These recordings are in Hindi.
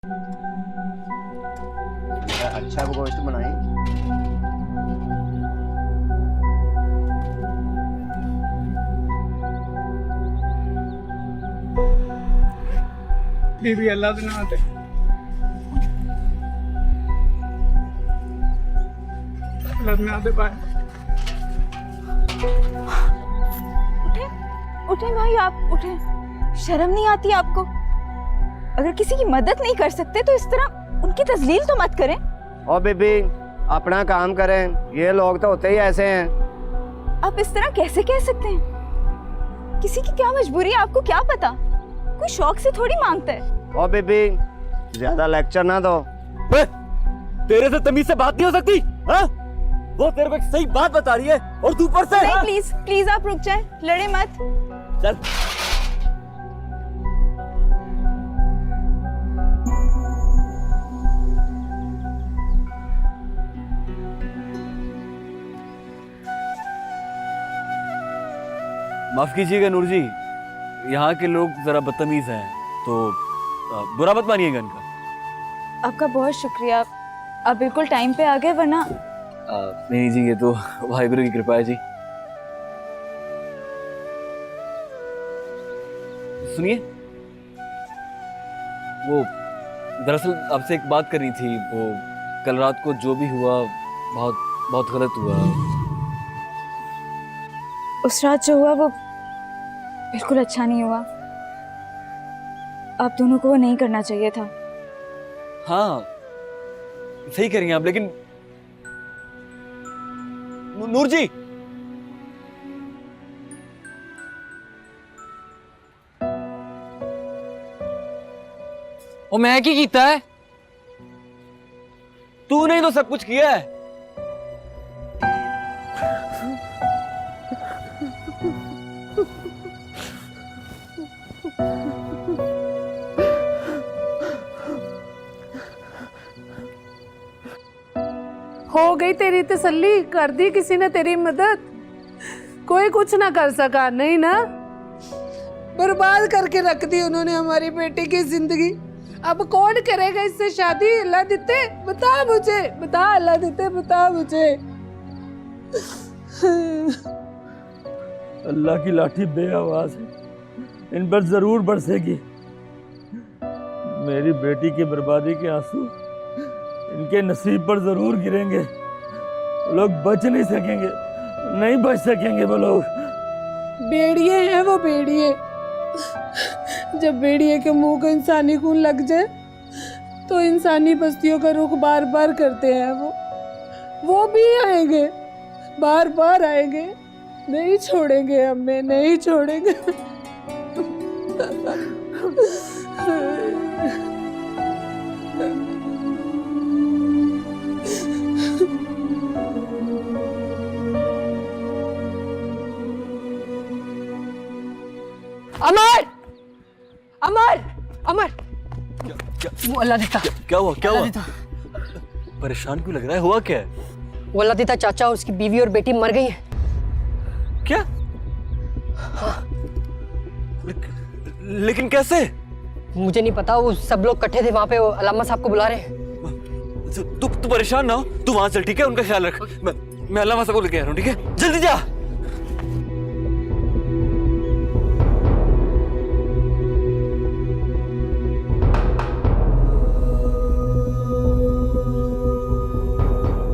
अच्छा गोश्त बनाई। बीबी अल्लाह के नाम पे आते पाए। उठे उठे भाई, आप उठे। शर्म नहीं आती आपको? अगर किसी की मदद नहीं कर सकते तो इस तरह उनकी तजलील तो मत करें। ओ बीबी अपना काम करें, ये लोग तो होते ही ऐसे हैं। आप इस तरह कैसे कह सकते हैं? किसी की क्या मजबूरी है आपको क्या पता? कोई शौक से थोड़ी मांगता है। ओ बीबी ज्यादा लेक्चर ना दो। तेरे से तमीज से बात नहीं हो सकती हाँ? वो तेरे को एक सही बात बता रही है और तू ऊपर से नहीं, प्लीज प्लीज आप रुक जाएं, लड़े मत। चल। माफ कीजिएगा नूर जी, यहाँ के लोग जरा बदतमीज हैं, तो बुरा मत मानिएगा इनका। आपका बहुत शुक्रिया, आप बिल्कुल टाइम पे आ गए, वरना नहीं जी, ये तो वाहिगुरु की कृपा है जी। सुनिए, वो दरअसल आपसे एक बात करनी थी। वो कल रात को जो भी हुआ बहुत बहुत गलत हुआ। उस रात जो हुआ वो बिल्कुल अच्छा नहीं हुआ। आप दोनों को वो नहीं करना चाहिए था। हाँ सही कह रही हैं आप, लेकिन नूर जी, ਉਹ ਮੈਂ ਕੀ ਕੀਤਾ ਹੈ? तूने ही तो सब कुछ किया है। हो गई तेरी तसल्ली, कर दी किसी ने तेरी मदद? कोई कुछ ना कर सका, नहीं ना? बर्बाद करके रख दी उन्होंने हमारी बेटी की जिंदगी। अब कौन करेगा इससे शादी? अल्लाह देते बता मुझे, बता अल्लाह देते बता मुझे। अल्लाह की लाठी बेआवाज है, इन पर जरूर बरसेगी। मेरी बेटी की बर्बादी के आंसू इनके नसीब पर जरूर गिरेंगे। वो लोग बच नहीं सकेंगे, नहीं बच सकेंगे वो लोग। बेड़िए हैं वो, बेड़िए। जब बेड़िए के मुंह को इंसानी खून लग जाए तो इंसानी बस्तियों का रुख बार बार करते हैं वो भी आएंगे, बार बार आएंगे। नहीं छोड़ेंगे हमें, नहीं छोड़ेंगे। अमर अमर अमर, क्या वो अल्लाह देता। क्या हुआ? क्या अल्लाह हुआ? देता। परेशान क्यों लग रहा है? हुआ क्या है? वो अल्लाह देता चाचा और उसकी बीवी और बेटी मर गई हैं। क्या? लेकिन कैसे? मुझे नहीं पता, वो सब लोग इकट्ठे थे वहां पे, वो अलामा साहब को बुला रहे हैं। तू परेशान ना हो, तू वहां चल, ठीक है? उनका ख्याल रख। मैं अल्लामा साहब को लेके आ रहा हूँ, ठीक है? जल्दी जा।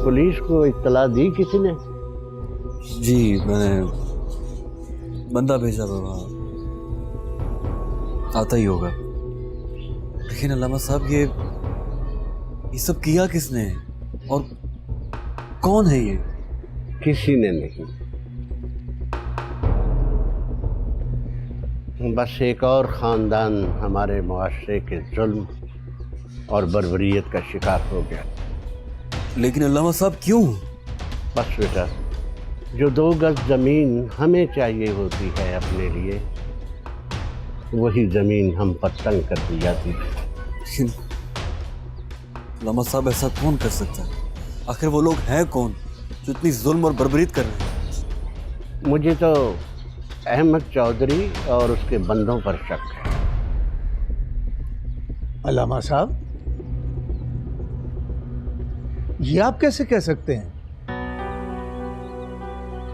पुलिस को इत्तला दी किसी ने? जी मैंने बंदा भेजा बाबा, आता ही होगा। लेकिन अल्लामा साहब ये सब किया किसने और कौन है ये? किसी ने नहीं, बस एक और खानदान हमारे मुआशरे के जुल्म और बर्बरियत का शिकार हो गया। लेकिन अल्लामा साहब क्यों? बस बेटा, जो 2 गज जमीन हमें चाहिए होती है अपने लिए, वही जमीन हम पर तंग कर दी जाती है। लेकिन अल्लामा साहब ऐसा कौन कर सकता है? आखिर वो लोग हैं कौन जो इतनी जुल्म और बर्बरीत कर रहे हैं? मुझे तो अहमद चौधरी और उसके बंदों पर शक है। अल्लामा साहब, ये आप कैसे कह सकते हैं?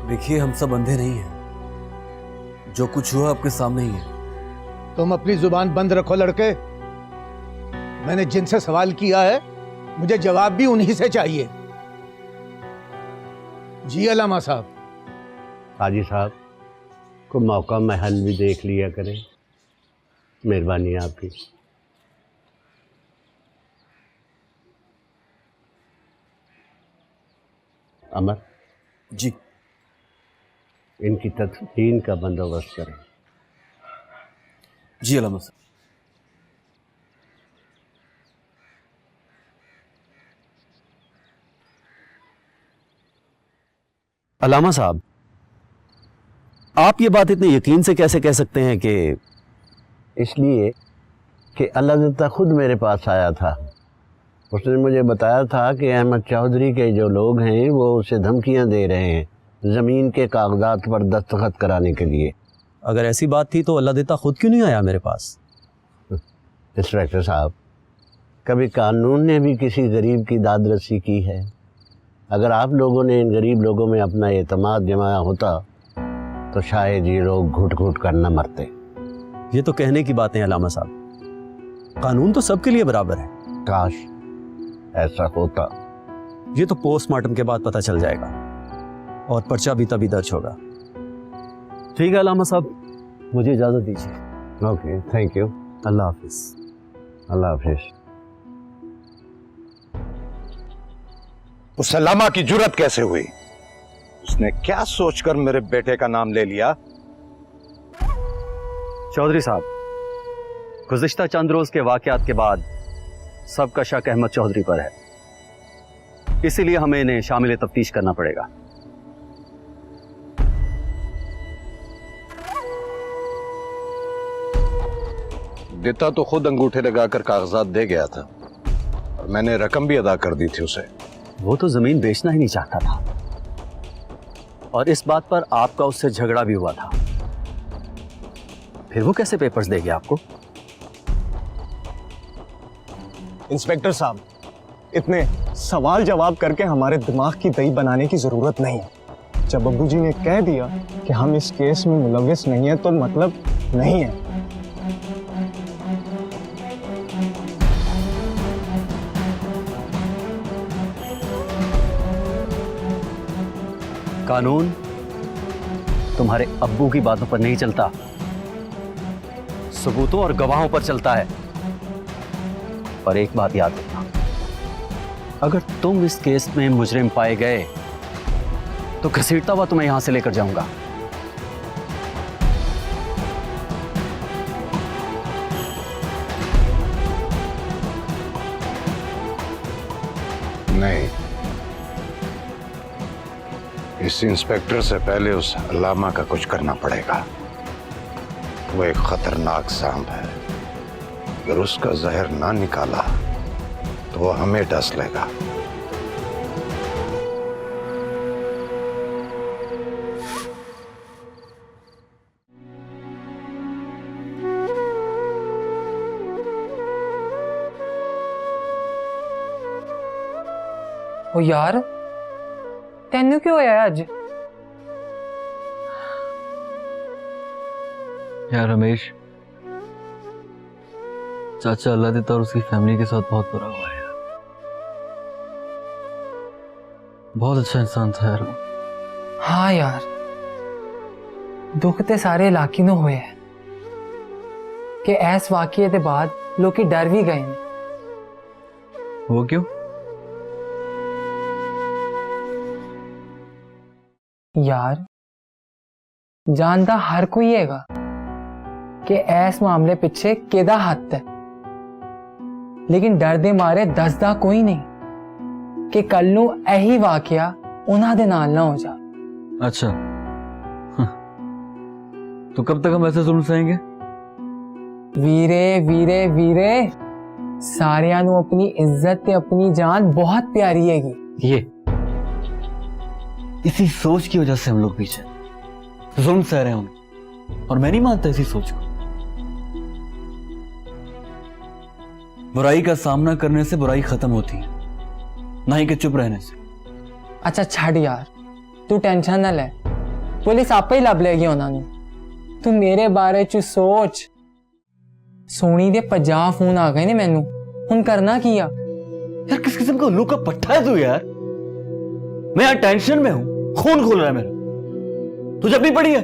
देखिए, हम सब अंधे नहीं हैं। जो कुछ हुआ आपके सामने ही है। तुम अपनी जुबान बंद रखो लड़के। मैंने जिनसे सवाल किया है मुझे जवाब भी उन्हीं से चाहिए। जी अलामा साहब। हाजी साहब को मौका महल भी देख लिया करें, मेहरबानी आपकी। अमर जी, इनकी तदफीन का बंदोबस्त करें। जी अलामा साहब। अलामा साहब, आप ये बात इतने यकीन से कैसे कह सकते हैं कि? इसलिए कि अल्लाह खुद मेरे पास आया था। उसने मुझे बताया था कि अहमद चौधरी के जो लोग हैं वो उसे धमकियां दे रहे हैं ज़मीन के कागजात पर दस्तखत कराने के लिए। अगर ऐसी बात थी तो अल्लाह देता खुद क्यों नहीं आया मेरे पास? इंस्पेक्टर साहब, कभी कानून ने भी किसी गरीब की दादरसी की है? अगर आप लोगों ने इन गरीब लोगों में अपना एतमाद जमाया होता तो शायद ये लोग घुट घुट कर न मरते। ये तो कहने की बातें हैं अलामा साहब, कानून तो सबके लिए बराबर है। काश ऐसा होता। ये तो पोस्टमार्टम के बाद पता चल जाएगा और पर्चा भी तभी दर्ज होगा। ठीक है अलामा साहब, मुझे इजाज़त दीजिए। Okay, thank you. अल्लाह हाफिज़। अल्लाह हाफिज़। उस अलामा की जुर्रत कैसे हुई? उसने क्या सोचकर मेरे बेटे का नाम ले लिया? चौधरी साहब, गुज़िश्ता चंद रोज के वाकयात के बाद सबका शक अहमद चौधरी पर है, इसीलिए हमें इन्हें शामिल तफ्तीश करना पड़ेगा। देता तो खुद अंगूठे लगाकर कागजात दे गया था और मैंने रकम भी अदा कर दी थी उसे। वो तो जमीन बेचना ही नहीं चाहता था और इस बात पर आपका उससे झगड़ा भी हुआ था। फिर वो कैसे पेपर्स दे गया आपको? इंस्पेक्टर साहब, इतने सवाल जवाब करके हमारे दिमाग की दही बनाने की जरूरत नहीं है। जब अब्बू जी ने कह दिया कि हम इस केस में मुलविस नहीं है तो मतलब नहीं है। कानून तुम्हारे अब्बू की बातों पर नहीं चलता, सबूतों और गवाहों पर चलता है। पर एक बात याद रखना, अगर तुम इस केस में मुजरिम पाए गए तो घसीटता हुआ तुम्हें यहां से लेकर जाऊंगा। नहीं, इस इंस्पेक्टर से पहले उस अलामा का कुछ करना पड़ेगा। वो एक खतरनाक सांप है, अगर उसका जहर ना निकाला तो वो हमें डस लेगा। ओ यार, तेनू क्यों होया अज? यार रमेश, चाचा अल्लाह देता और उसकी फैमिली के साथ बहुत बुरा हुआ है यार। बहुत अच्छा इंसान था यार। हाँ यार, दुख ते सारे इलाके नूं होए है कि ऐस वाकये दे बाद लोकी डर भी गए ने। वो क्यों? यार, जानता हर कोई हैगा कि ऐस मामले पिछे केदा हथ है, लेकिन डर दे मारे दसदा कोई नहीं कि कल नू यही वाकया उन्हां दे नाल ना हो जा। अच्छा, तो कब तक हम ऐसे जुल्म सहेंगे? वीरे वीरे वीरे, सारियां नू अपनी इज्जत ते अपनी जान बहुत प्यारी हैगी। ये इसी सोच की वजह से हम लोग पीछे जुल्म सह रहे होंगे, और मैं नहीं मानता इसी सोच को। बुराई का सामना करने से बुराई खत्म होती है, ना ही कि चुप रहने से। अच्छा छड़ यार, तू टेंशन ना ले, पुलिस आपे ही लभ लेगी उन्होंने। तू मेरे बारे च सोच। सोनी दे 50 फोन आ गए ने मैनू, हुन करना किया? यार किस किस्म का उल्लू का पट्टा है तू यार। मैं यार टेंशन में हूं, खून खोल रहा है मेरा। तुझे अपनी पड़ी है?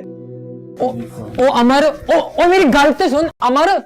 ओ अमर, ओ मेरी गल तो सुन अमर।